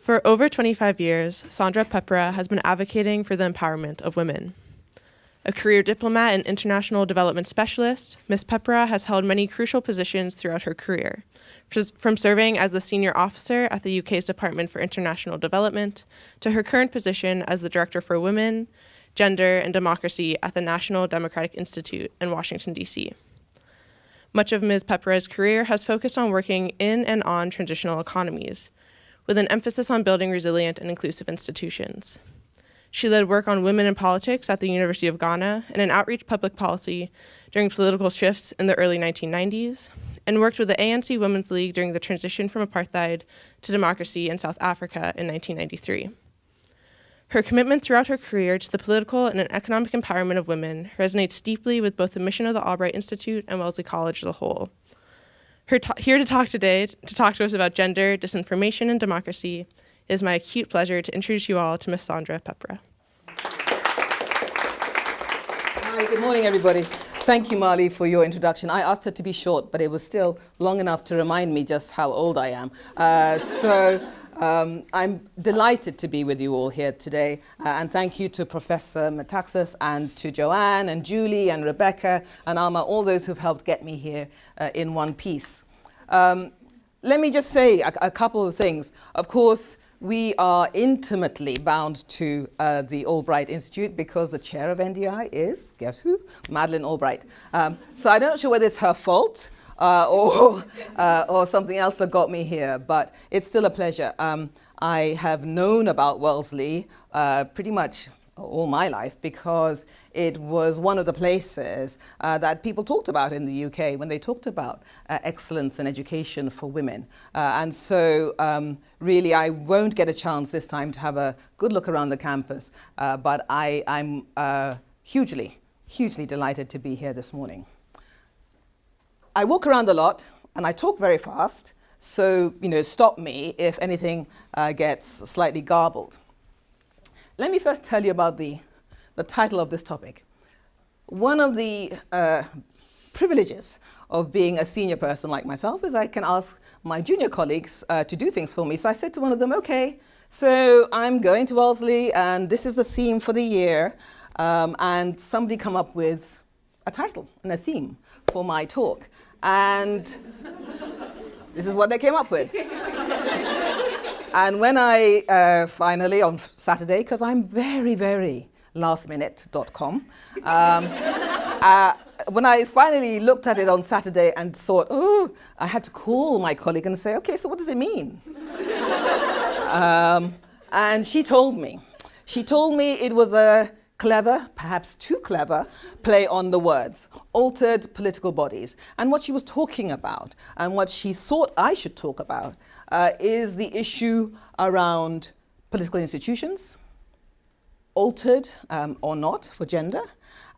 For over 25 years, Sandra Pepera has been advocating for the empowerment of women. A career diplomat and international development specialist, Ms. Pepera has held many crucial positions throughout her career, from serving as the senior officer at the UK's Department for International Development to her current position as the Director for Women, Gender, and Democracy at the National Democratic Institute in Washington, D.C. Much of Ms. Pepera's career has focused on working in and on transitional economies, with an emphasis on building resilient and inclusive institutions. She led work on women in politics at the University of Ghana and in outreach public policy during political shifts in the early 1990s, and worked with the ANC Women's League during the transition from apartheid to democracy in South Africa in 1993. Her commitment throughout her career to the political and economic empowerment of women resonates deeply with both the mission of the Albright Institute and Wellesley College as a whole. Here to talk to us about gender, disinformation, and democracy, it is my acute pleasure to introduce you all to Ms. Sandra Pepera. Hi, good morning, everybody. Thank you, Marley, for your introduction. I asked her to be short, but it was still long enough to remind me just how old I am. I'm delighted to be with you all here today, and thank you to Professor Metaxas and to Joanne and Julie and Rebecca and Alma, all those who've helped get me here in one piece. Let me just say a couple of things. Of course, we are intimately bound to the Albright Institute because the chair of NDI is, guess who? Madeleine Albright. So I'm not sure whether it's her fault or something else that got me here, but it's still a pleasure. I have known about Wellesley pretty much all my life because it was one of the places that people talked about in the UK when they talked about excellence in education for women. And so really I won't get a chance this time to have a good look around the campus, but I'm hugely delighted to be here this morning. I walk around a lot and I talk very fast, so stop me if anything gets slightly garbled. Let me first tell you about the title of this topic. One of the privileges of being a senior person like myself is I can ask my junior colleagues to do things for me. So I said to one of them, okay, so I'm going to Wellesley and this is the theme for the year. And somebody come up with a title and a theme for my talk. And this is what they came up with. And when I finally, on Saturday, because I'm very lastminute.com, when I finally looked at it on Saturday and thought, oh, I had to call my colleague and say, okay, so what does it mean? And she told me it was a clever, perhaps too clever, play on the words, altered political bodies. And what she was talking about, and what she thought I should talk about, is the issue around political institutions, altered or not for gender,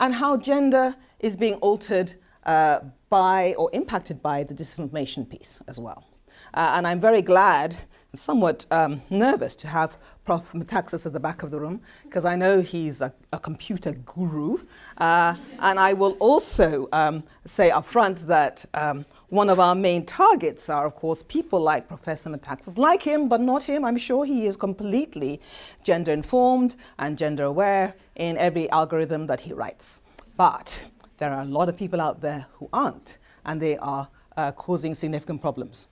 and how gender is being altered by or impacted by the disinformation piece as well. And I'm very glad and somewhat nervous to have Prof. Metaxas at the back of the room, because I know he's a computer guru. And I will also say up front that one of our main targets are, of course, people like Professor Metaxas, like him, but not him. I'm sure he is completely gender-informed and gender-aware in every algorithm that he writes. But there are a lot of people out there who aren't, and they are causing significant problems.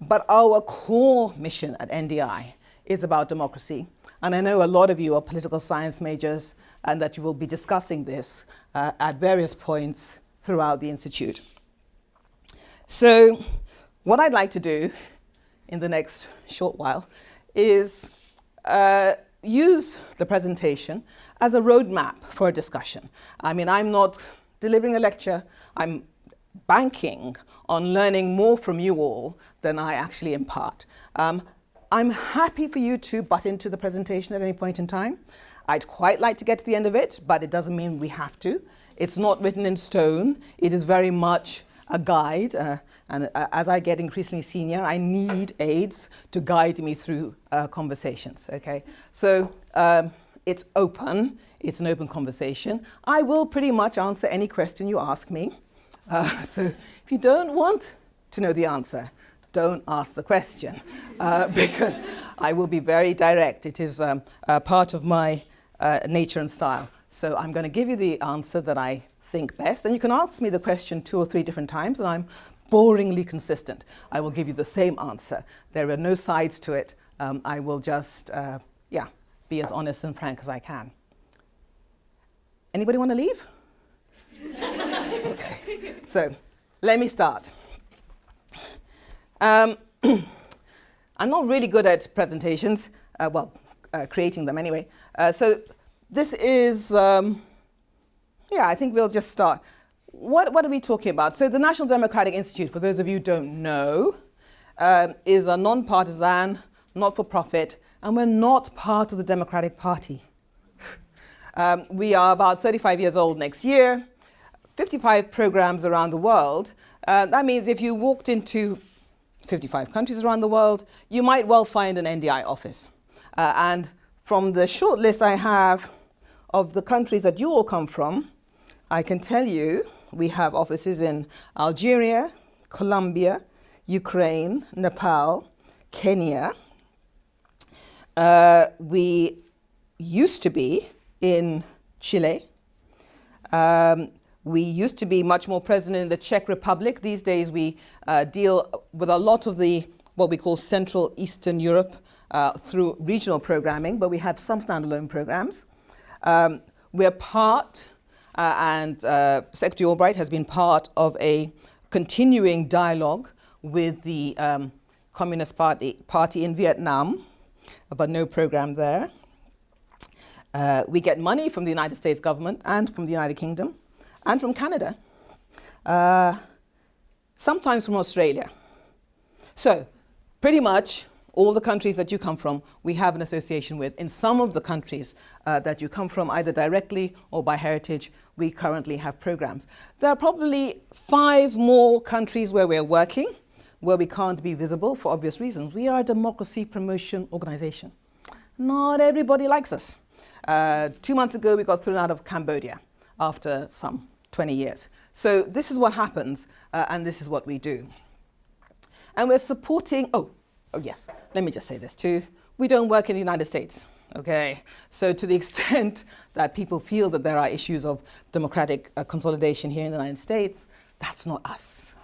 But our core mission at NDI is about democracy. And I know a lot of you are political science majors and that you will be discussing this at various points throughout the Institute. So what I'd like to do in the next short while is use the presentation as a roadmap for a discussion. I mean, I'm not delivering a lecture. I'm banking on learning more from you all than I actually impart. I'm happy for you to butt into the presentation at any point in time. I'd quite like to get to the end of it, but it doesn't mean we have to. It's not written in stone. It is very much a guide, and as I get increasingly senior, I need aides to guide me through conversations, okay? So it's open, it's an open conversation. I will pretty much answer any question you ask me. So if you don't want to know the answer, don't ask the question, because I will be very direct. It is part of my nature and style. So I'm going to give you the answer that I think best. And you can ask me the question 2 or 3 different times, and I'm boringly consistent. I will give you the same answer. There are no sides to it. I will just, be as honest and frank as I can. Anybody want to leave? Okay. So let me start. I'm not really good at presentations, creating them anyway. So this is, I think we'll just start. What are we talking about? So the National Democratic Institute, for those of you who don't know, is a non-partisan, not-for-profit, and we're not part of the Democratic Party. We are about 35 years old next year, 55 programs around the world. That means if you walked into 55 countries around the world, you might well find an NDI office. And from the short list I have of the countries that you all come from, I can tell you we have offices in Algeria, Colombia, Ukraine, Nepal, Kenya. We used to be in Chile. We used to be much more present in the Czech Republic. These days we deal with a lot of what we call Central Eastern Europe through regional programming, but we have some standalone programs. We're part, and Secretary Albright has been part of a continuing dialogue with the Communist Party in Vietnam, but no program there. We get money from the United States government and from the United Kingdom and from Canada, sometimes from Australia. So pretty much all the countries that you come from, we have an association with. In some of the countries that you come from, either directly or by heritage, we currently have programs. There are probably 5 more countries where we're working, where we can't be visible for obvious reasons. We are a democracy promotion organization. Not everybody likes us. 2 months ago, we got thrown out of Cambodia after some 20 years. So this is what happens, and this is what we do. And we're supporting, oh yes, let me just say this too. We don't work in the United States, okay? So to the extent that people feel that there are issues of democratic consolidation here in the United States, that's not us.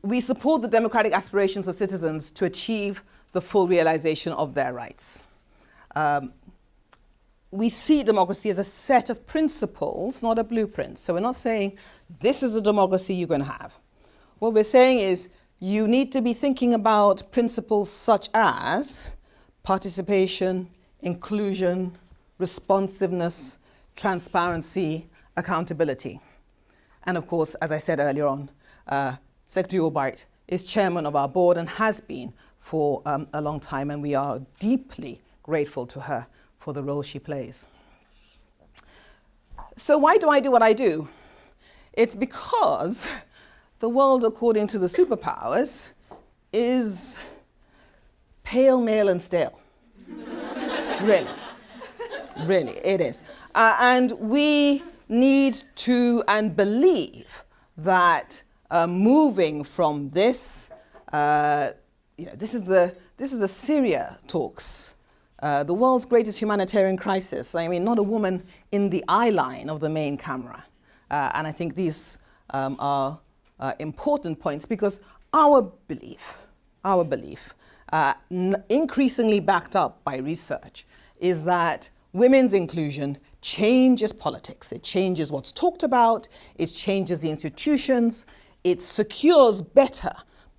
We support the democratic aspirations of citizens to achieve the full realization of their rights. We see democracy as a set of principles, not a blueprint. So we're not saying, this is the democracy you're going to have. What we're saying is, you need to be thinking about principles such as participation, inclusion, responsiveness, transparency, accountability. And of course, as I said earlier on, Secretary Albright is chairman of our board and has been for a long time, and we are deeply grateful to her for the role she plays. So why do I do what I do? It's because the world, according to the superpowers, is pale, male, and stale. Really, it is. And we need to and believe that moving from this, this is the Syria talks, the world's greatest humanitarian crisis. I mean, not a woman in the eye line of the main camera. And I think these are important points, because our belief, increasingly backed up by research, is that women's inclusion changes politics. It changes what's talked about, it changes the institutions, it secures better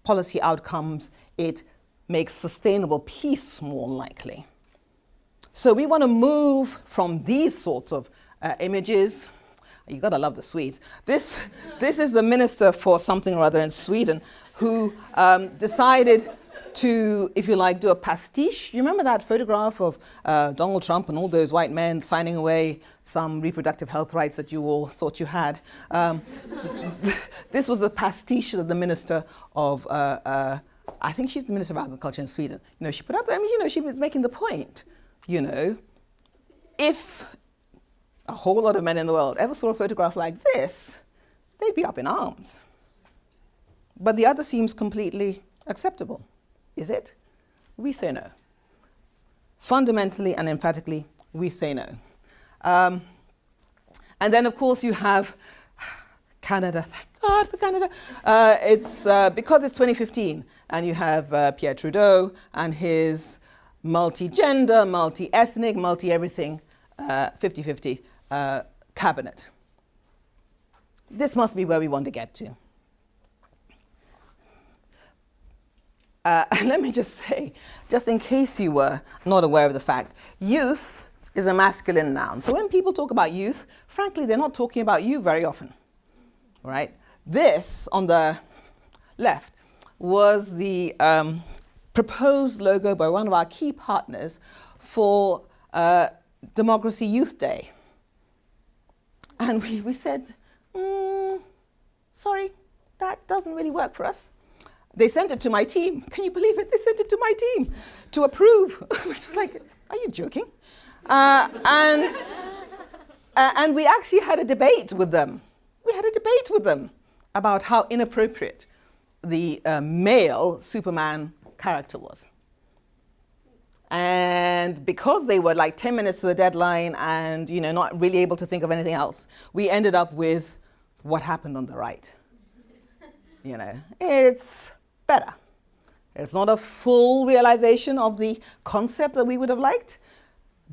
policy outcomes, it makes sustainable peace more likely. So we want to move from these sorts of images. You gotta love the Swedes. This is the minister for something or other in Sweden who decided to, if you like, do a pastiche. You remember that photograph of Donald Trump and all those white men signing away some reproductive health rights that you all thought you had? This was the pastiche of the minister of, I think she's the minister of agriculture in Sweden. You know, she put up, she was making the point, if a whole lot of men in the world ever saw a photograph like this, they'd be up in arms. But the other seems completely acceptable. Is it? We say no. Fundamentally and emphatically, we say no. And then, of course, you have Canada. Thank God for Canada. It's because it's 2015, and you have Pierre Trudeau and his multi-gender, multi-ethnic, multi-everything, 50-50 cabinet. This must be where we want to get to. Let me just say, just in case you were not aware of the fact, youth is a masculine noun. So when people talk about youth, frankly, they're not talking about you very often, right? This, on the left, was the proposed logo by one of our key partners for Democracy Youth Day. And we said, sorry, that doesn't really work for us. They sent it to my team. Can you believe it? They sent it to my team to approve. Which is like, are you joking? And we actually had a debate with them. We had a debate with them about how inappropriate the male Superman character was. And because they were like 10 minutes to the deadline and, you know, not really able to think of anything else, we ended up with what happened on the right. You know, it's better. It's not a full realization of the concept that we would have liked,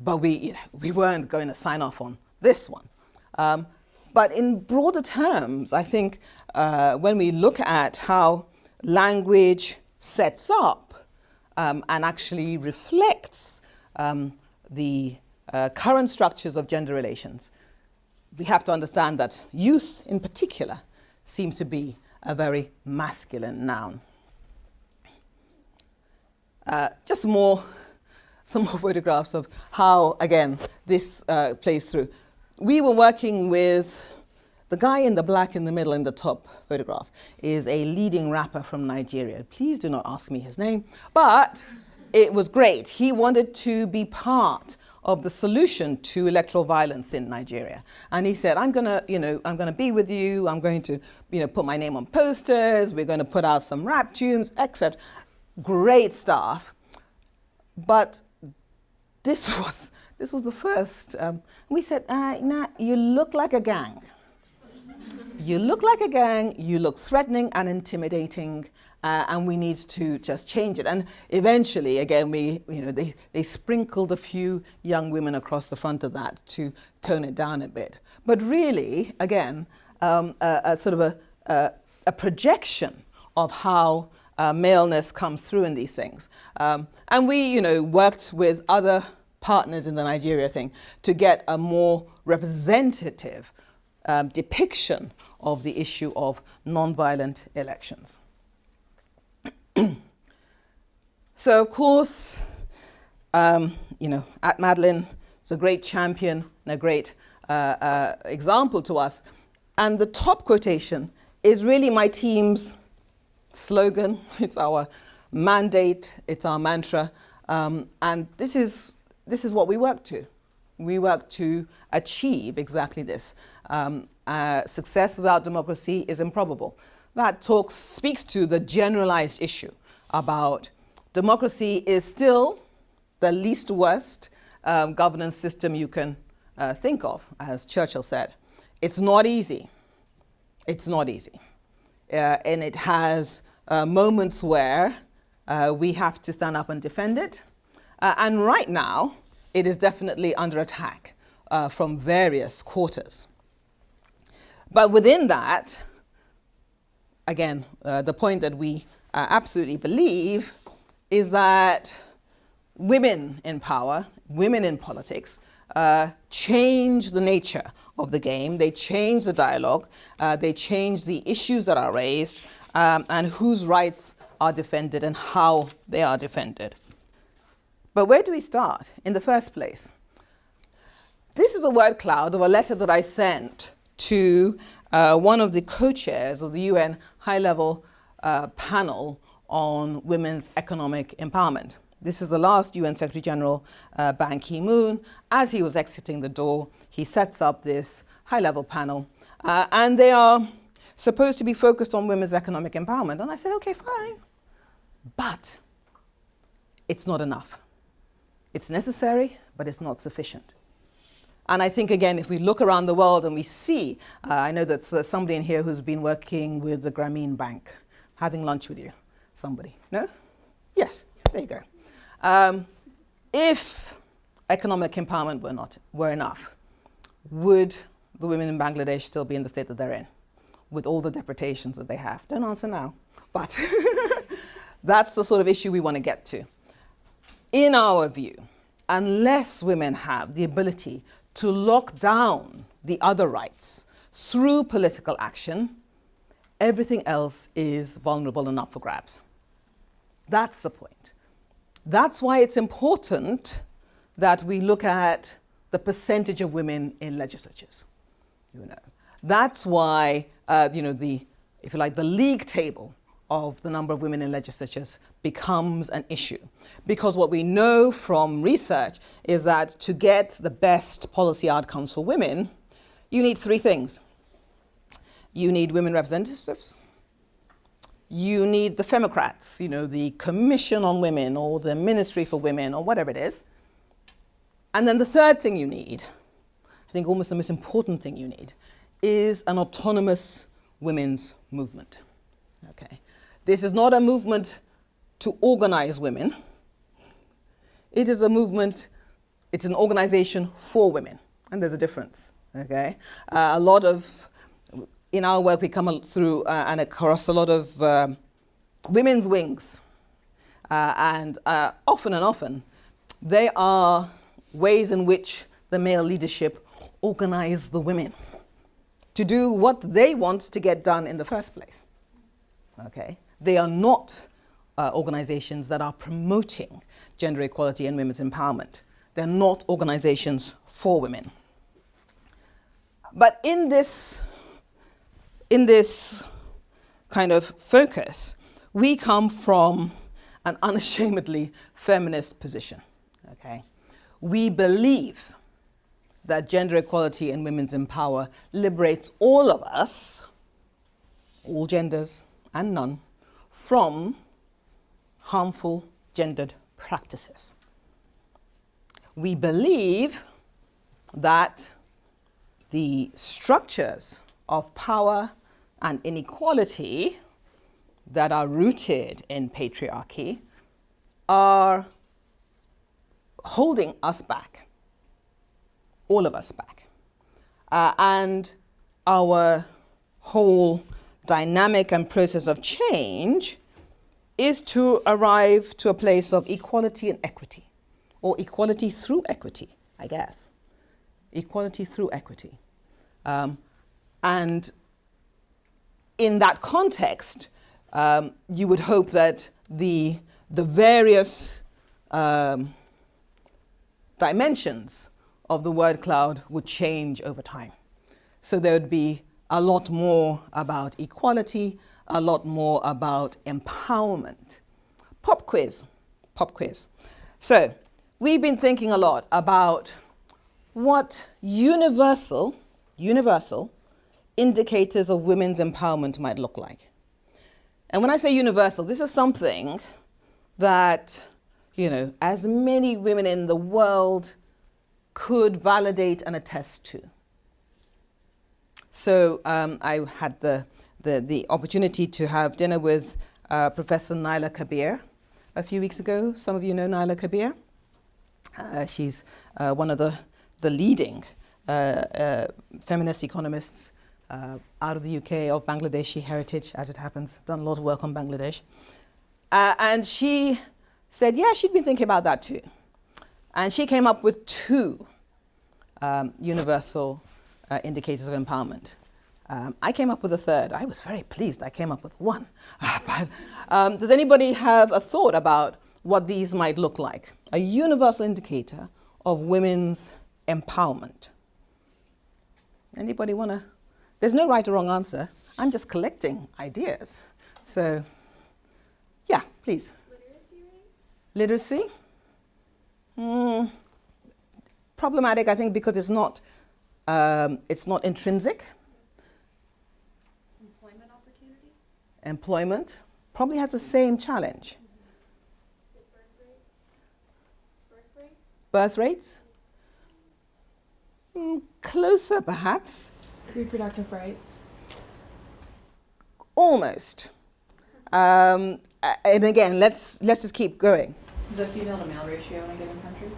but we weren't going to sign off on this one. But in broader terms, I think when we look at how language sets up and actually reflects the current structures of gender relations, we have to understand that youth in particular seems to be a very masculine noun. Just some more photographs of how, again, this plays through. We were working with the guy in the black in the middle in the top photograph is a leading rapper from Nigeria. Please do not ask me his name, but it was great. He wanted to be part of the solution to electoral violence in Nigeria. And he said, I'm gonna be with you. I'm going to, put my name on posters. We're going to put out some rap tunes, etc. Great stuff. But this was the first. We said, nah, you look like a gang. You look like a gang. You look threatening and intimidating. And we need to just change it. And eventually, again, they sprinkled a few young women across the front of that to tone it down a bit. But really, again, a projection of how maleness comes through in these things. And we, worked with other partners in the Nigeria thing to get a more representative depiction of the issue of nonviolent elections. So, of course, at Madeline, it's a great champion and a great example to us. And the top quotation is really my team's slogan. It's our mandate. It's our mantra. And this is what we work to. We work to achieve exactly this. Success without democracy is improbable. That speaks to the generalized issue about democracy is still the least worst governance system you can think of, as Churchill said. It's not easy. It's not easy. And it has moments where we have to stand up and defend it. And right now, it is definitely under attack from various quarters. But within that, again, the point that we absolutely believe is that women in power, women in politics, change the nature of the game. They change the dialogue. They change the issues that are raised and whose rights are defended and how they are defended. But where do we start in the first place? This is a word cloud of a letter that I sent to one of the co-chairs of the UN high-level panel on women's economic empowerment. This is the last UN Secretary General, Ban Ki-moon. As he was exiting the door, he sets up this high-level panel, and they are supposed to be focused on women's economic empowerment. And I said, okay, fine. But it's not enough. It's necessary, but it's not sufficient. And I think, again, if we look around the world and we see, I know that there's somebody in here who's been working with the Grameen Bank, having lunch with you. Somebody, no? Yes, there you go. If economic empowerment were enough, would the women in Bangladesh still be in the state that they're in, with all the deportations that they have? Don't answer now, but that's the sort of issue we want to get to. In our view, unless women have the ability to lock down the other rights through political action, everything else is vulnerable and up for grabs. That's the point. That's why it's important that we look at the percentage of women in legislatures. That's why, if you like, the league table of the number of women in legislatures becomes an issue. Because what we know from research is that to get the best policy outcomes for women, you need three things. You need women representatives. You need the femocrats, the Commission on Women or the Ministry for Women or whatever it is. And then the third thing you need, I think almost the most important thing you need, is an autonomous women's movement. Okay. This is not a movement to organize women. It is a movement, it's an organization for women. And there's a difference, okay? A lot of, in our work, we come through and across a lot of women's wings. And often, they are ways in which the male leadership organize the women to do what they want to get done in the first place, okay? They are not organizations that are promoting gender equality and women's empowerment. They're not organizations for women. But in this kind of focus, we come from an unashamedly feminist position, okay? We believe that gender equality and women's empowerment liberates all of us, all genders and none, from harmful gendered practices. We believe that the structures of power and inequality that are rooted in patriarchy are holding us back, all of us back. And our whole dynamic and process of change is to arrive to a place of equality and equity, or equality through equity, I guess. Equality through equity. And in that context, you would hope that the various dimensions of the word cloud would change over time. So there would be a lot more about equality, a lot more about empowerment. Pop quiz. So we've been thinking a lot about what universal indicators of women's empowerment might look like. And when I say universal, this is something that, as many women in the world could validate and attest to. So I had the opportunity to have dinner with Professor Naila Kabir a few weeks ago. Some of you know Naila Kabir. She's one of the leading feminist economists out of the UK, of Bangladeshi heritage, as it happens. Done a lot of work on Bangladesh. And she said, yeah, she'd been thinking about that too. And she came up with two universal indicators of empowerment. I came up with a third. I was very pleased I came up with one. But does anybody have a thought about what these might look like? A universal indicator of women's empowerment. Anybody want to? There's no right or wrong answer. I'm just collecting ideas. So, yeah, please. Literacy? Problematic, I think, because it's not intrinsic. Employment opportunity? Employment probably has the same challenge. Birth rate? Birth rates? Closer, perhaps. Reproductive rights. Almost. And again, let's just keep going. The female to male ratio in a given country?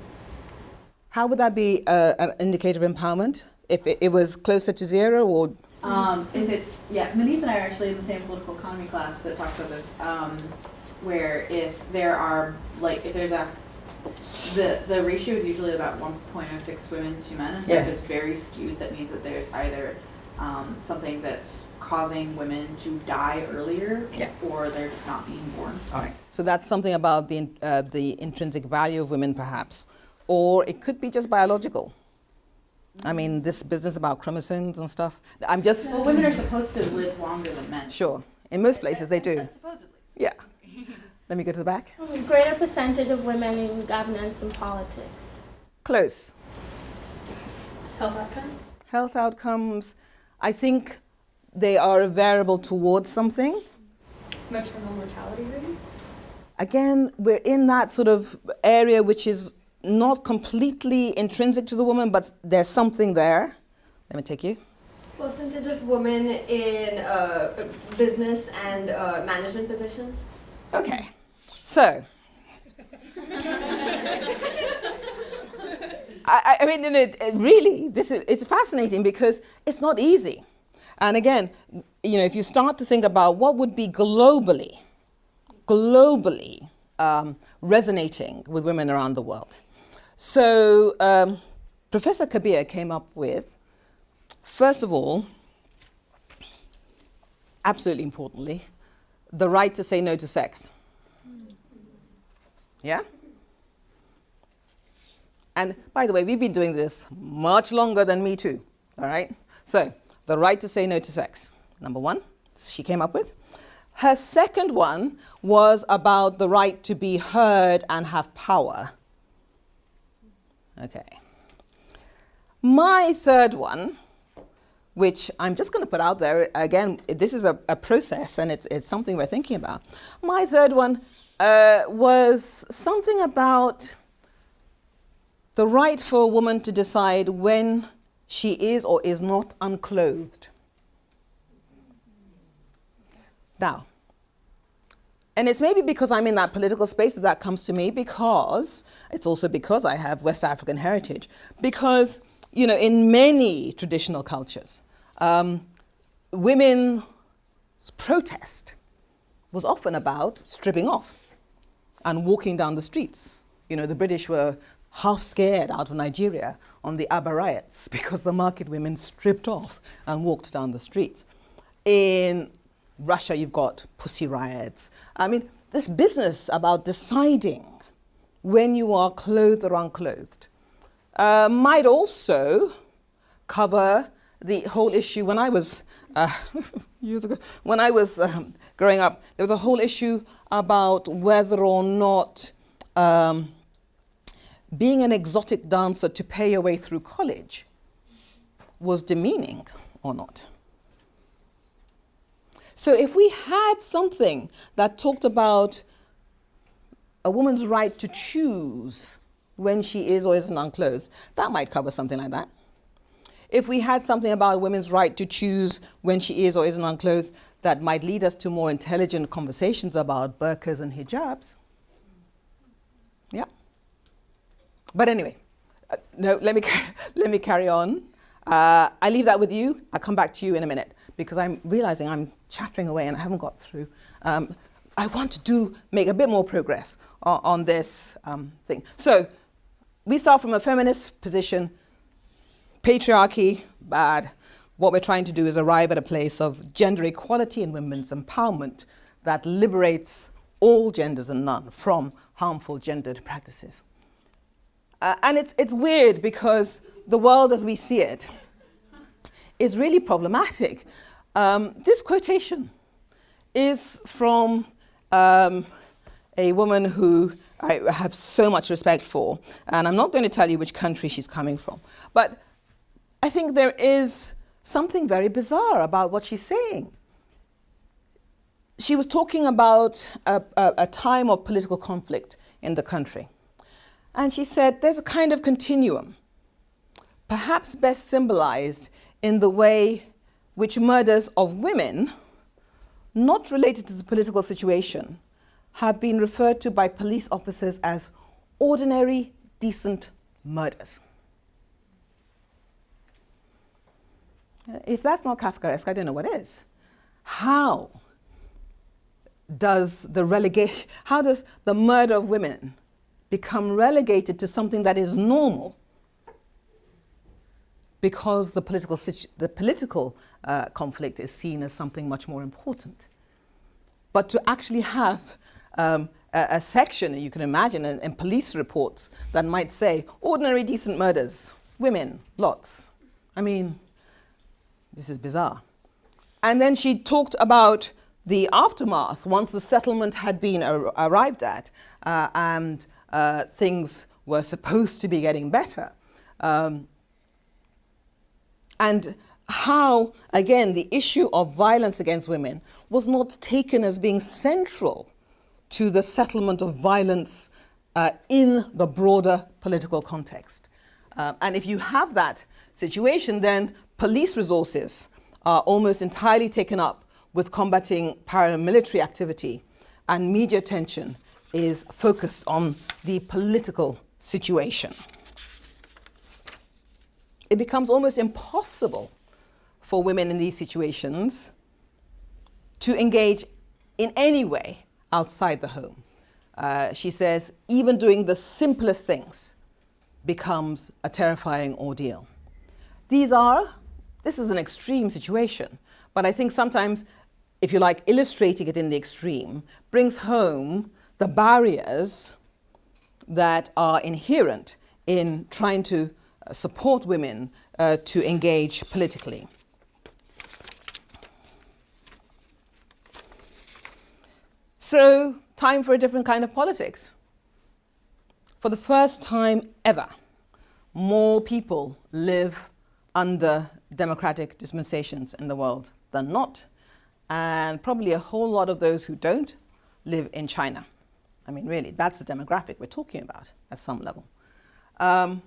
How would that be an indicator of empowerment? If it was closer to zero, or? If it's, Denise and I are actually in the same political economy class that talks about this, where if there are, if there's the ratio is usually about 1.06 women to men, and so if it's very skewed, that means that there's either something that's causing women to die earlier, or they're just not being born. All right. So that's something about the intrinsic value of women, perhaps, or it could be just biological. I mean, this business about chromosomes and stuff. Well, women are supposed to live longer than men. Sure. In most places, they do. Supposedly. Yeah. Let me go to the back. Greater percentage of women in governance and politics. Close. Health outcomes. Health outcomes, I think they are a variable towards something. Maternal mortality rates. Again, we're in that sort of area which is not completely intrinsic to the woman, but there's something there. Let me take you. Percentage of women in business and management positions. Okay, so I mean, really, it's fascinating because it's not easy. And again, if you start to think about what would be globally resonating with women around the world. So Professor Kabir came up with, first of all, absolutely importantly, the right to say no to sex. Yeah? And by the way, we've been doing this much longer than Me Too, all right? So, the right to say no to sex, number one, she came up with. Her second one was about the right to be heard and have power. Okay. My third one, which I'm just going to put out there, again, this is a process and it's something we're thinking about. My third one was something about the right for a woman to decide when she is or is not unclothed. Now, and it's maybe because I'm in that political space that comes to me, because it's also because I have West African heritage, because, in many traditional cultures, women's protest was often about stripping off and walking down the streets. The British were half scared out of Nigeria on the Abba riots because the market women stripped off and walked down the streets. In Russia, you've got pussy riots. I mean, this business about deciding when you are clothed or unclothed might also cover the whole issue. When I was, years ago, when I was growing up, there was a whole issue about whether or not being an exotic dancer to pay your way through college was demeaning or not. So if we had something that talked about a woman's right to choose when she is or isn't unclothed, that might cover something like that. If we had something about women's right to choose when she is or isn't unclothed, that might lead us to more intelligent conversations about burqas and hijabs. Yeah. But anyway, no, let me carry on. I leave that with you. I'll come back to you in a minute because I'm realizing I'm chattering away and I haven't got through. I want to make a bit more progress on this thing. So we start from a feminist position. Patriarchy, bad. What we're trying to do is arrive at a place of gender equality and women's empowerment that liberates all genders and none from harmful gendered practices. And it's weird because the world as we see it is really problematic. This quotation is from a woman who I have so much respect for, and I'm not going to tell you which country she's coming from, but I think there is something very bizarre about what she's saying. She was talking about a time of political conflict in the country. And she said there's a kind of continuum, perhaps best symbolized in the way which murders of women, not related to the political situation, have been referred to by police officers as ordinary, decent murders. If that's not Kafkaesque, I don't know what is. How does the murder of women become relegated to something that is normal because the political conflict is seen as something much more important? But to actually have a section, you can imagine, in police reports that might say, ordinary decent murders, women, lots. I mean, this is bizarre. And then she talked about the aftermath once the settlement had been arrived at and things were supposed to be getting better. And how, again, the issue of violence against women was not taken as being central to the settlement of violence in the broader political context. And if you have that situation, then police resources are almost entirely taken up with combating paramilitary activity, and media attention is focused on the political situation. It becomes almost impossible for women in these situations to engage in any way outside the home. She says even doing the simplest things becomes a terrifying ordeal. This is an extreme situation, but I think sometimes, if you like, illustrating it in the extreme brings home the barriers that are inherent in trying to support women to engage politically. So, time for a different kind of politics. For the first time ever, more people live under democratic dispensations in the world than not, and probably a whole lot of those who don't live in China. I mean, really, that's the demographic we're talking about at some level. And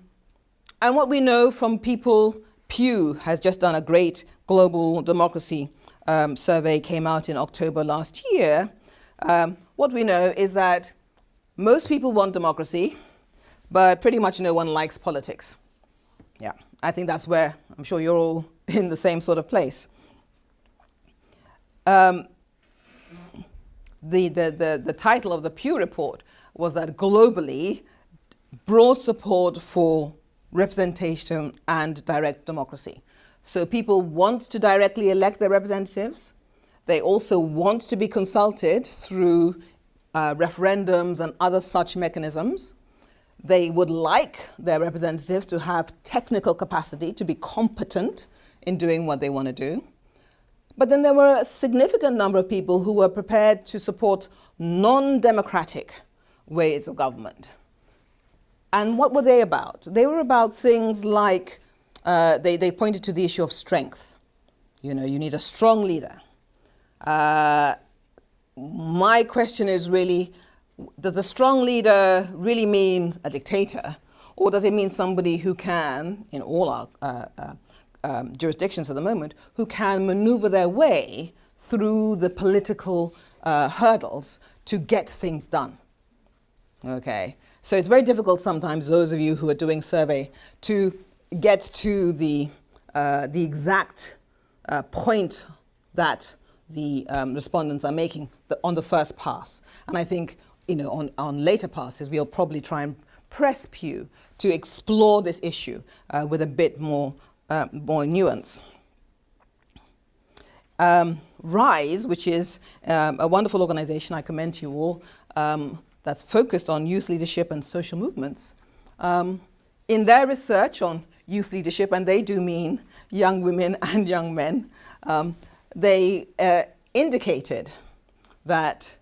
what we know from people, Pew has just done a great global democracy survey, came out in October last year. What we know is that most people want democracy, but pretty much no one likes politics. Yeah, I think that's where I'm sure you're all in the same sort of place. The title of the Pew report was that globally, broad support for representation and direct democracy. So people want to directly elect their representatives. They also want to be consulted through referendums and other such mechanisms. They would like their representatives to have technical capacity, to be competent in doing what they want to do. But then there were a significant number of people who were prepared to support non-democratic ways of government. And what were they about? They were about things like, they pointed to the issue of strength. You know, you need a strong leader. My question is really, does the strong leader really mean a dictator? Or does it mean somebody who can, in all our jurisdictions at the moment, who can maneuver their way through the political hurdles to get things done? Okay, so it's very difficult sometimes, those of you who are doing survey, to get to the exact point that the respondents are making on the first pass. And I think, you know, on later passes, we'll probably try and press Pew to explore this issue with a bit more nuance. RISE, which is a wonderful organization, I commend to you all, that's focused on youth leadership and social movements. In their research on youth leadership, and they do mean young women and young men, they indicated that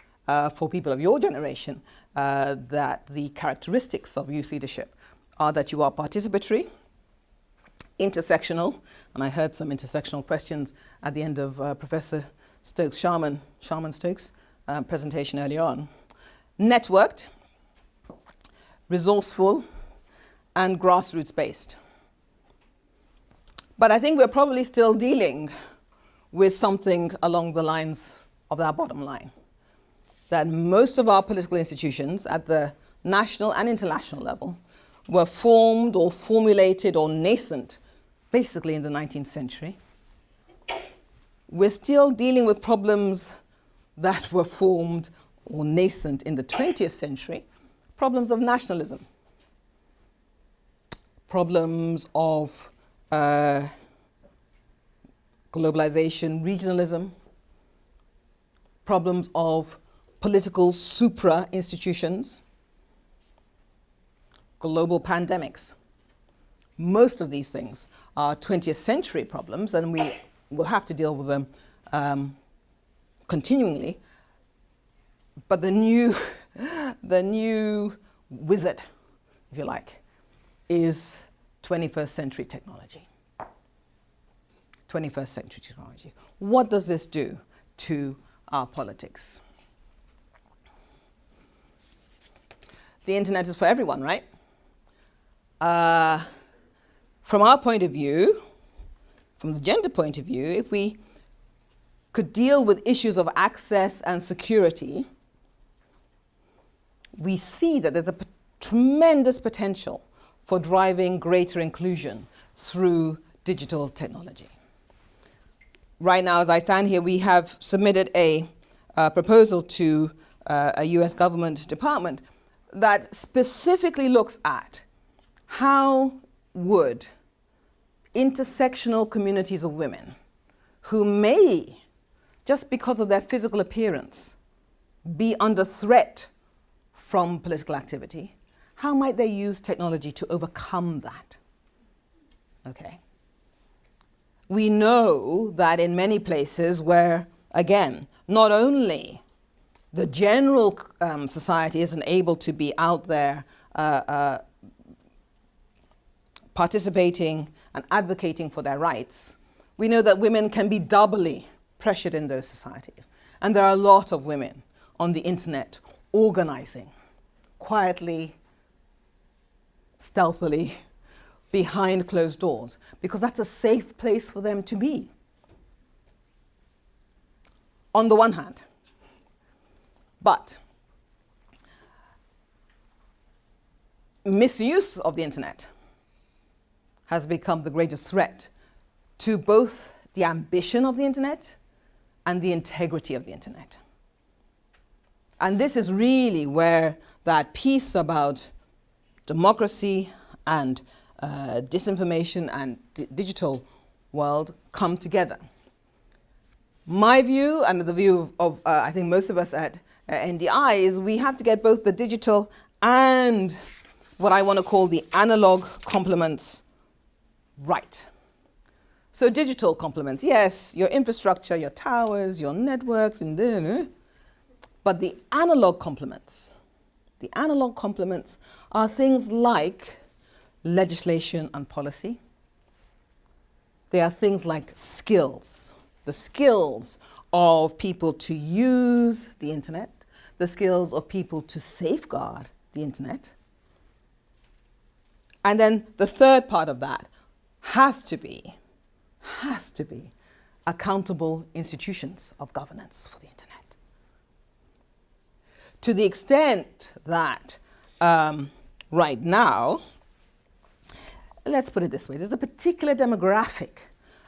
for people of your generation, that the characteristics of youth leadership are that you are participatory, intersectional, and I heard some intersectional questions at the end of Professor Sharman Stokes' presentation earlier on, networked, resourceful, and grassroots-based. But I think we're probably still dealing with something along the lines of our bottom line, that most of our political institutions at the national and international level were formed or formulated or nascent basically in the 19th century. We're still dealing with problems that were formed or nascent in the 20th century, problems of nationalism, problems of globalization, regionalism, problems of political supra-institutions, global pandemics. Most of these things are 20th century problems, and we will have to deal with them continually. But the new wizard, if you like, is 21st century technology. 21st century technology. What does this do to our politics? The internet is for everyone, right? From our point of view, from the gender point of view, if we could deal with issues of access and security, we see that there's a tremendous potential for driving greater inclusion through digital technology. Right now, as I stand here, we have submitted a proposal to a US government department that specifically looks at how would intersectional communities of women who may, just because of their physical appearance, be under threat from political activity, how might they use technology to overcome that? Okay. We know that in many places where, again, not only the general society isn't able to be out there participating and advocating for their rights, we know that women can be doubly pressured in those societies. And there are a lot of women on the internet organizing quietly, stealthily, behind closed doors, because that's a safe place for them to be. On the one hand. But misuse of the internet has become the greatest threat to both the ambition of the internet and the integrity of the internet. And this is really where that piece about democracy and disinformation and digital world come together. My view, and the view of I think most of us at NDI, is we have to get both the digital and what I want to call the analog complements right. So digital complements, yes, your infrastructure, your towers, your networks, and then, but the analog complements are things like legislation and policy. They are things like skills, the skills of people to use the internet, the skills of people to safeguard the internet. And then the third part of that has to be accountable institutions of governance for the internet. To the extent that right now, let's put it this way, there's a particular demographic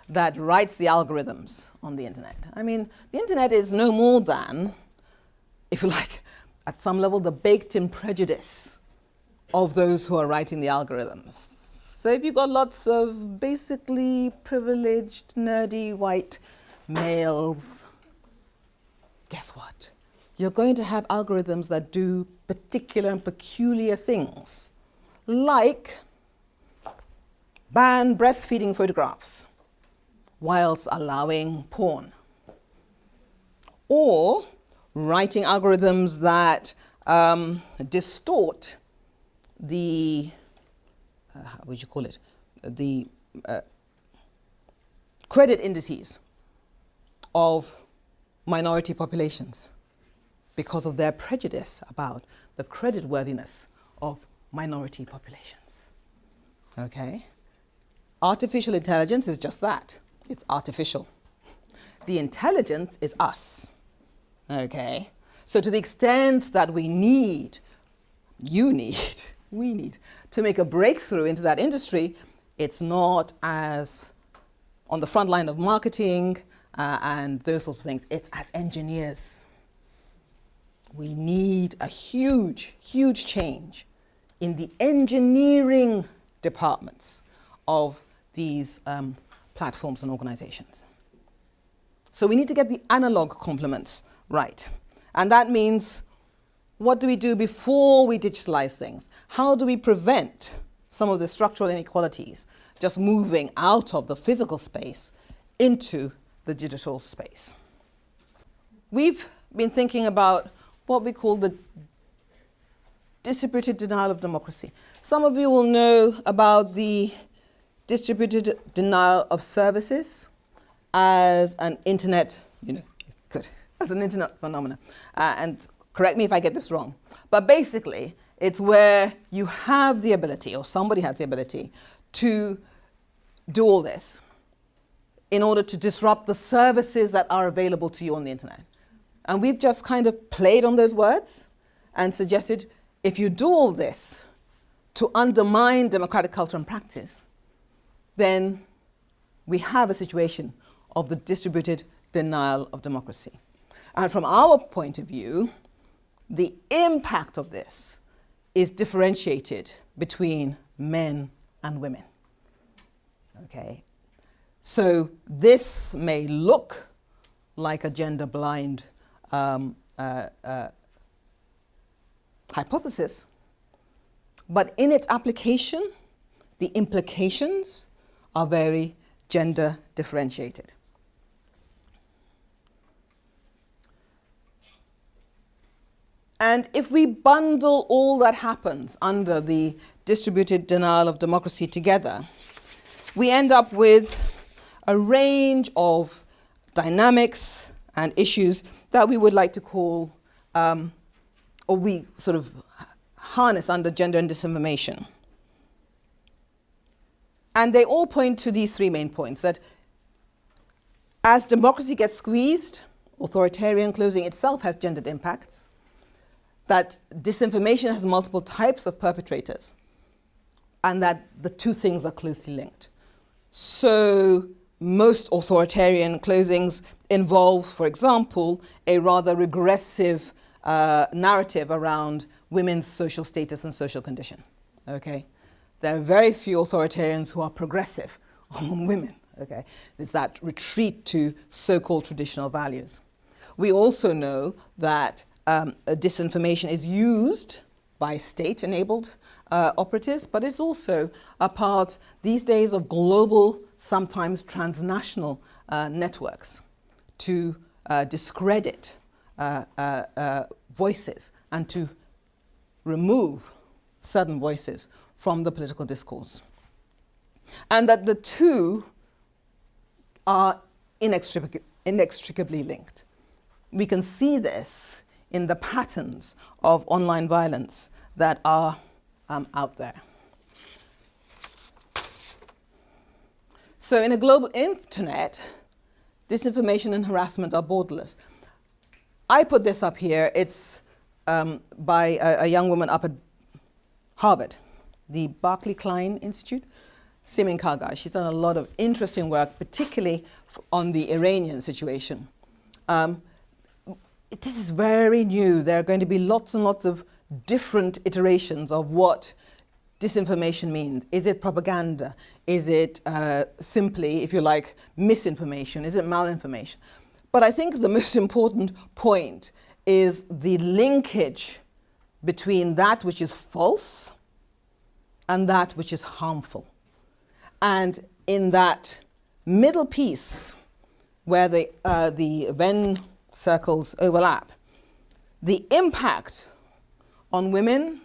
that writes the algorithms on the internet. I mean, the internet is no more than, if you like, at some level, the baked-in prejudice of those who are writing the algorithms. So if you've got lots of basically privileged, nerdy, white males, guess what? You're going to have algorithms that do particular and peculiar things, like ban breastfeeding photographs whilst allowing porn, or writing algorithms that distort the, how would you call it, the credit indices of minority populations because of their prejudice about the creditworthiness of minority populations. Okay? Artificial intelligence is just that. It's artificial. The intelligence is us. Okay? So to the extent that we need, we need to make a breakthrough into that industry, it's not as on the front line of marketing and those sorts of things. It's as engineers. We need a huge, huge change in the engineering departments of these platforms and organizations. So we need to get the analog complements right. And that means, what do we do before we digitalize things? How do we prevent some of the structural inequalities just moving out of the physical space into the digital space? We've been thinking about what we call the distributed denial of democracy. Some of you will know about the distributed denial of services as an internet, as an internet phenomenon. And correct me if I get this wrong. But basically, it's where you have the ability, or somebody has the ability, to do all this in order to disrupt the services that are available to you on the internet. And we've just kind of played on those words and suggested, if you do all this to undermine democratic culture and practice, then we have a situation of the distributed denial of democracy. And from our point of view, the impact of this is differentiated between men and women. Okay? So this may look like a gender-blind hypothesis, but in its application, the implications are very gender differentiated. And if we bundle all that happens under the distributed denial of democracy together, we end up with a range of dynamics and issues that we would like to call, or we sort of harness under gender and disinformation. And they all point to these three main points: that as democracy gets squeezed, authoritarian closing itself has gendered impacts, that disinformation has multiple types of perpetrators, and that the two things are closely linked. So most authoritarian closings involve, for example, a rather regressive narrative around women's social status and social condition. Okay? There are very few authoritarians who are progressive on women. Okay? It's that retreat to so-called traditional values. We also know that disinformation is used by state-enabled operatives, but it's also a part these days of global, sometimes transnational networks to discredit voices and to remove certain voices from the political discourse. And that the two are inextricably linked. We can see this in the patterns of online violence that are out there. So in a global internet, disinformation and harassment are borderless. I put this up here. It's by a young woman up at Harvard, the Barclay Klein Institute, Simin Kaga. She's done a lot of interesting work, particularly on the Iranian situation. This is very new. There are going to be lots and lots of different iterations of what disinformation means. Is it propaganda? Is it simply, if you like, misinformation? Is it malinformation? But I think the most important point is the linkage between that which is false and that which is harmful. And in that middle piece where the Venn circles overlap, the impact on women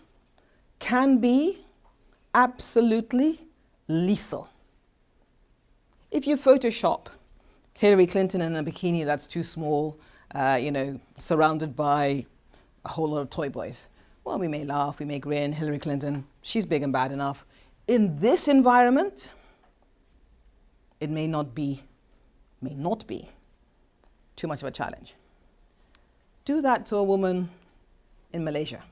can be absolutely lethal. If you Photoshop Hillary Clinton in a bikini that's too small, surrounded by a whole lot of toy boys, well, we may laugh, we may grin, Hillary Clinton, she's big and bad enough. In this environment, it may not be too much of a challenge. Do that to a woman in Malaysia.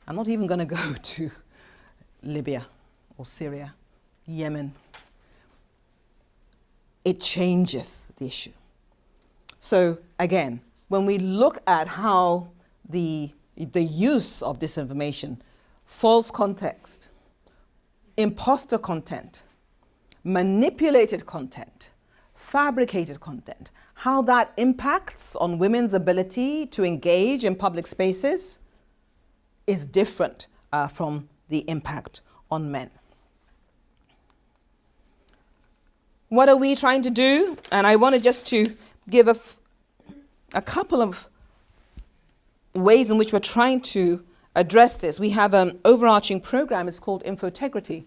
I'm not even going to go to Libya or Syria, Yemen. It changes the issue. So again, when we look at how the use of disinformation, false context, imposter content, manipulated content, fabricated content, how that impacts on women's ability to engage in public spaces is different from the impact on men. What are we trying to do? And I wanted just to give a couple of ways in which we're trying to address this. We have an overarching program, it's called Infotegrity.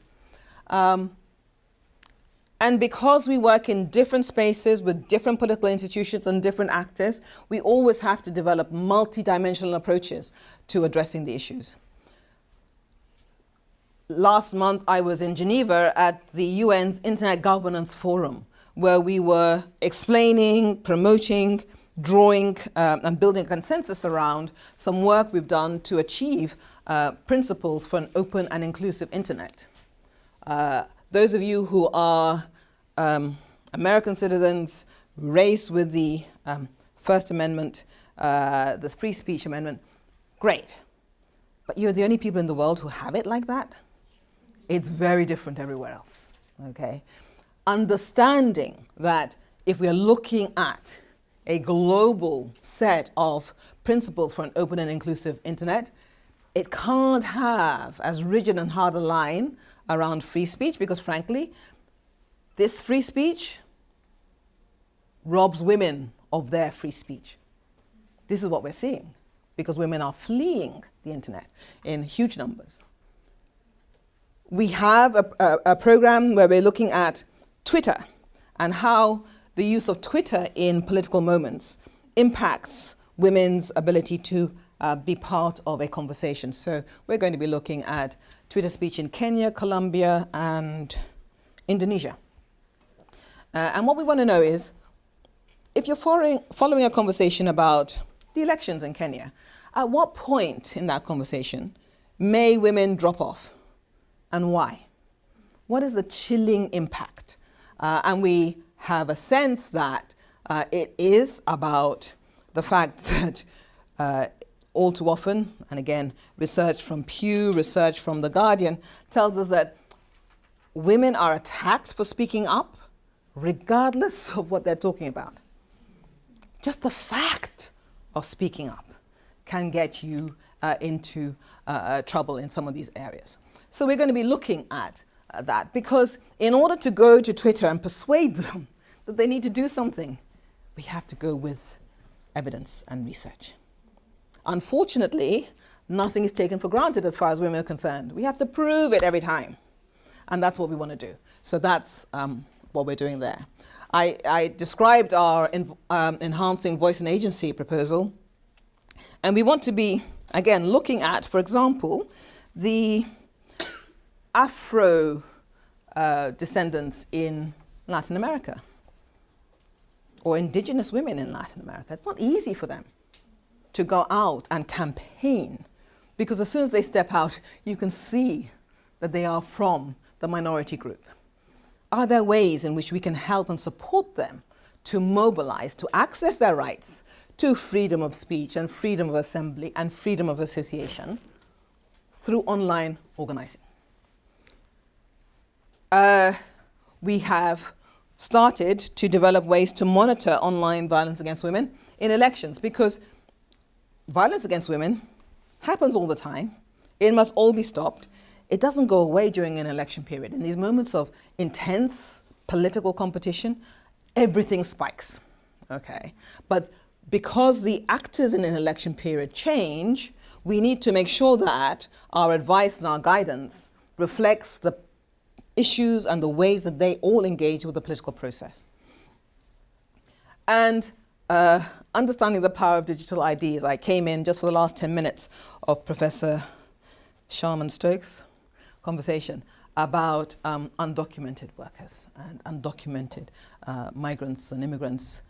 And because we work in different spaces with different political institutions and different actors, we always have to develop multi-dimensional approaches to addressing the issues. Last month, I was in Geneva at the UN's Internet Governance Forum, where we were explaining, promoting, drawing, and building a consensus around some work we've done to achieve principles for an open and inclusive internet. Those of you who are American citizens, raised with the First Amendment, the Free Speech Amendment, great. But you're the only people in the world who have it like that. It's very different everywhere else, okay? Understanding that if we are looking at a global set of principles for an open and inclusive internet, it can't have as rigid and hard a line around free speech, because frankly, this free speech robs women of their free speech. This is what we're seeing, because women are fleeing the internet in huge numbers. We have a program where we're looking at Twitter and how the use of Twitter in political moments impacts women's ability to be part of a conversation. So we're going to be looking at Twitter speech in Kenya, Colombia, and Indonesia. And what we want to know is, if you're following a conversation about the elections in Kenya, at what point in that conversation may women drop off, and why? What is the chilling impact? And we have a sense that it is about the fact that all too often, and again, research from Pew, research from The Guardian, tells us that women are attacked for speaking up, regardless of what they're talking about. Just the fact of speaking up can get you into trouble in some of these areas. So we're going to be looking at that, because in order to go to Twitter and persuade them that they need to do something, we have to go with evidence and research. Unfortunately, nothing is taken for granted as far as women are concerned. We have to prove it every time. And that's what we want to do. So that's what we're doing there. I described our enhancing voice and agency proposal. And we want to be, again, looking at, for example, the Afro descendants in Latin America, or indigenous women in Latin America. It's not easy for them to go out and campaign, because as soon as they step out, you can see that they are from the minority group. Are there ways in which we can help and support them to mobilize, to access their rights to freedom of speech and freedom of assembly and freedom of association through online organizing? We have started to develop ways to monitor online violence against women in elections, because violence against women happens all the time. It must all be stopped. It doesn't go away during an election period. In these moments of intense political competition, everything spikes, okay? But because the actors in an election period change, we need to make sure that our advice and our guidance reflects the issues and the ways that they all engage with the political process. And understanding the power of digital IDs. I came in just for the last 10 minutes of Professor Sharman Stokes' conversation about undocumented workers and undocumented migrants and immigrants.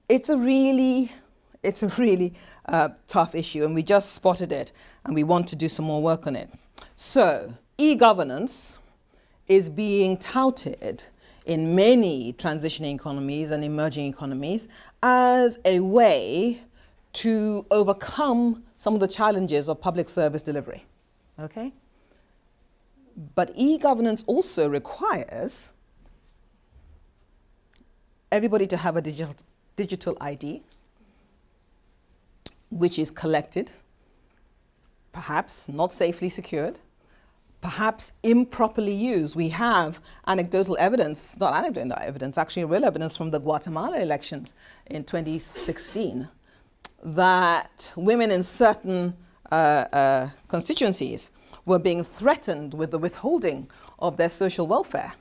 It's a really tough issue, and we just spotted it, and we want to do some more work on it. So, e-governance is being touted in many transitioning economies and emerging economies as a way to overcome some of the challenges of public service delivery. Okay? But e-governance also requires everybody to have a digital ID, which is collected, perhaps not safely secured, perhaps improperly used. We have anecdotal evidence, not anecdotal evidence, actually real evidence from the Guatemala elections in 2016, that women in certain constituencies were being threatened with the withholding of their social welfare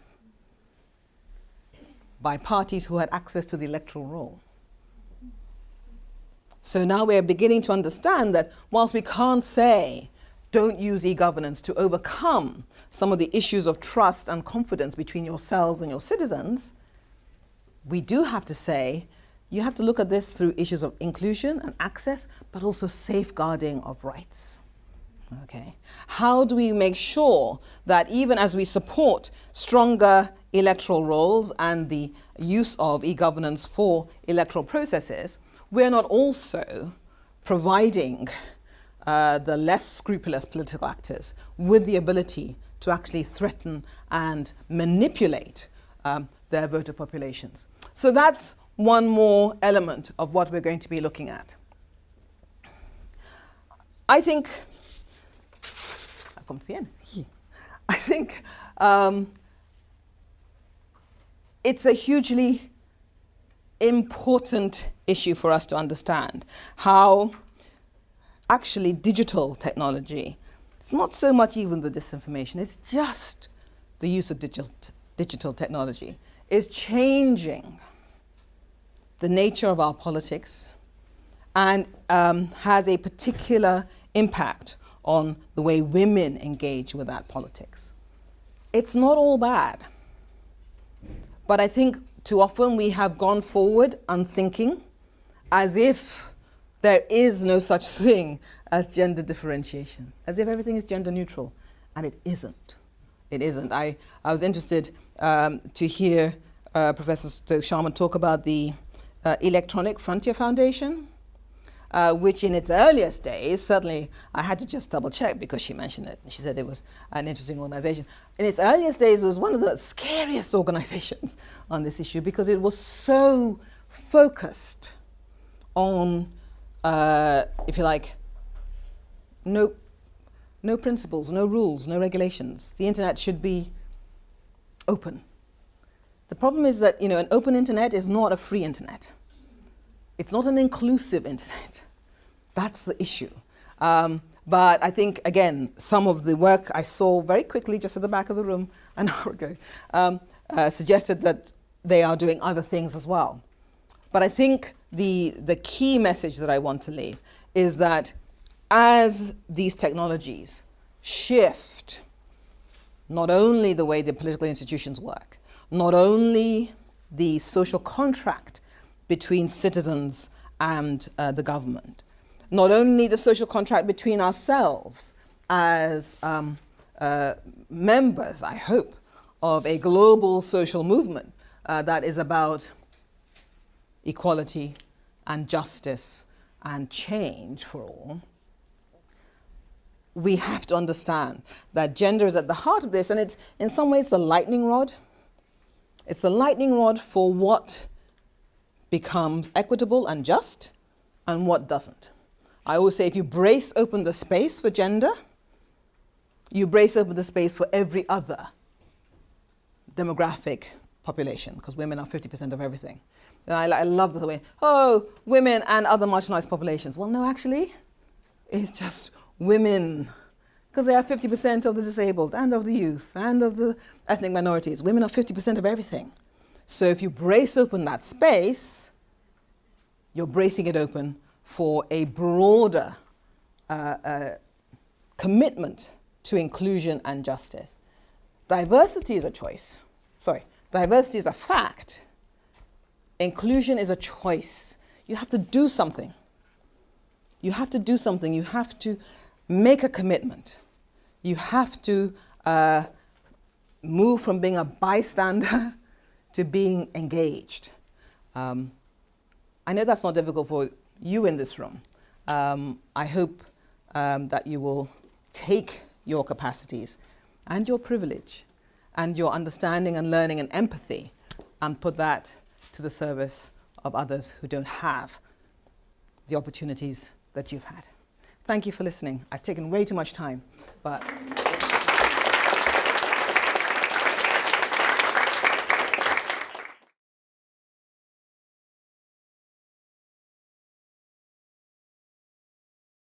by parties who had access to the electoral roll. So now we're beginning to understand that whilst we can't say don't use e-governance to overcome some of the issues of trust and confidence between yourselves and your citizens, we do have to say you have to look at this through issues of inclusion and access, but also safeguarding of rights. Okay. How do we make sure that even as we support stronger electoral rolls and the use of e-governance for electoral processes, we're not also providing the less scrupulous political actors with the ability to actually threaten and manipulate their voter populations. So that's one more element of what we're going to be looking at. I think, I've come to the end. I think it's a hugely important issue for us to understand how actually digital technology, it's not so much even the disinformation, it's just the use of digital technology is changing the nature of our politics and has a particular impact on the way women engage with that politics. It's not all bad, but I think too often we have gone forward unthinking as if there is no such thing as gender differentiation, as if everything is gender neutral, and it isn't. It isn't. I was interested to hear Professor Stokes-Sharman talk about the Electronic Frontier Foundation, which in its earliest days, certainly I had to just double check because she mentioned it. She said it was an interesting organization. In its earliest days, it was one of the scariest organizations on this issue because it was so focused on, if you like, no principles, no rules, no regulations. The internet should be open. The problem is that, an open internet is not a free internet. It's not an inclusive internet. That's the issue. But I think, again, some of the work I saw very quickly just at the back of the room an hour ago suggested that they are doing other things as well. But I think the key message that I want to leave is that as these technologies shift not only the way the political institutions work, not only the social contract between citizens and the government, not only the social contract between ourselves as members, I hope, of a global social movement that is about equality and justice and change for all, we have to understand that gender is at the heart of this, and it's in some ways the lightning rod. It's the lightning rod for what becomes equitable and just and what doesn't. I always say if you brace open the space for gender, you brace open the space for every other demographic population, because women are 50% of everything. And I love the way, women and other marginalized populations. Well, no, actually, it's just women, because they are 50% of the disabled and of the youth and of the ethnic minorities. Women are 50% of everything. So if you brace open that space, you're bracing it open for a broader commitment to inclusion and justice. Diversity is a choice. Sorry, diversity is a fact. Inclusion is a choice. You have to do something. You have to do something. You have to make a commitment. You have to move from being a bystander to being engaged. I know that's not difficult for you in this room. I hope that you will take your capacities and your privilege and your understanding and learning and empathy and put that to the service of others who don't have the opportunities that you've had. Thank you for listening. I've taken way too much time, but